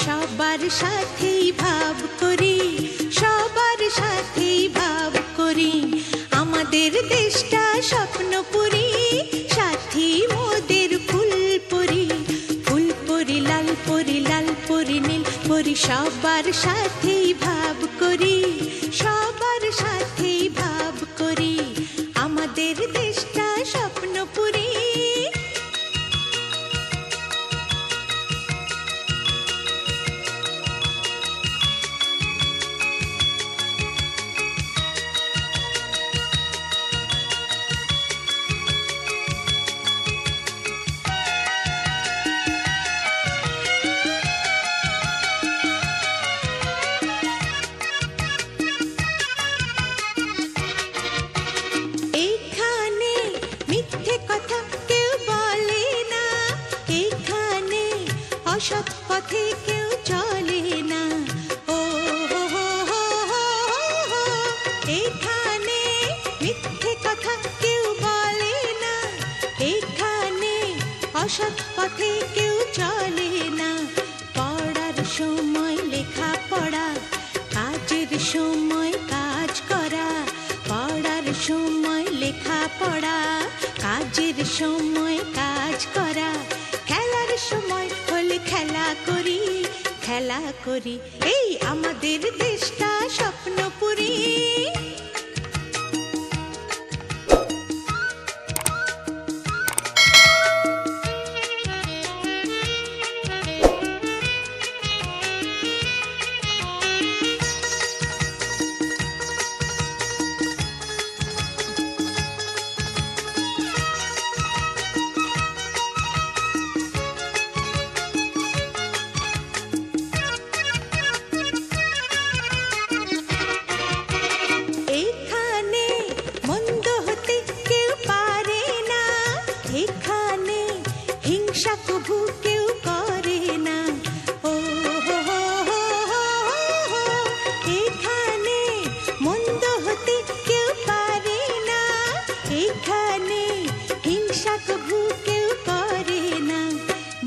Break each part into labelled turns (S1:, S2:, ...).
S1: সবার সাথেই ভাব করি, সবার সাথেই ভাব করি। আমাদের দেশটা স্বপ্নপুরী, সাথী মোদের ফুলপুরি। ফুলপুরি লাল পরি, লাল পরি নীল পরি, সবার সাথেই ভাব করি, সবার সাথেই ভাব করি। আমাদের দেশটা স্বপ্নপুরী। অসৎ পথে কেউ চলে না। ও এখানে মিথ্যে কথা কেউ বলে না, এখানে অসৎ পথে কেউ চলে না। পড়ার সময় লেখা পড়া, কাজের সময় কাজ করা। পড়ার সময় লেখা পড়া, কাজের সময় কাজ করা। খেলার সময় হলে খেলা করি, খেলা করি। এই আমাদের দেশটা স্বপ্নপুরী। এখানে হিংসা কভু কেউ করে না। ও এখানে মন্দ হতে কেউ পারে না, এখানে হিংসা কভু কেউ করে না।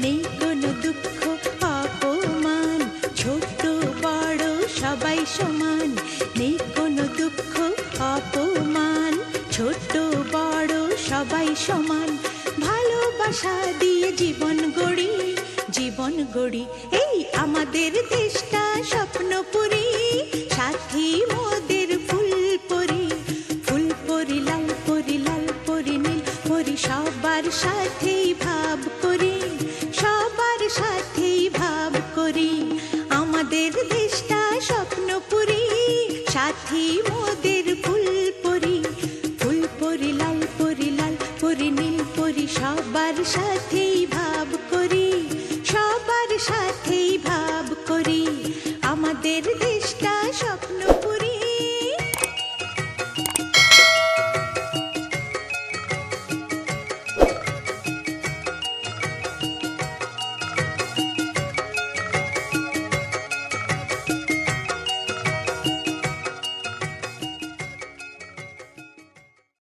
S1: নেই কোনো দুঃখ অপমান, ছোট বড় সবাই সমান। নেই কোনো দুঃখ অপমান, ছোট বড় সবাই সমান। ভালোবাসা দিয়ে জীবন গড়ি, জীবন গড়ি। এই আমাদের দেশটা স্বপ্নপুরী, সাথী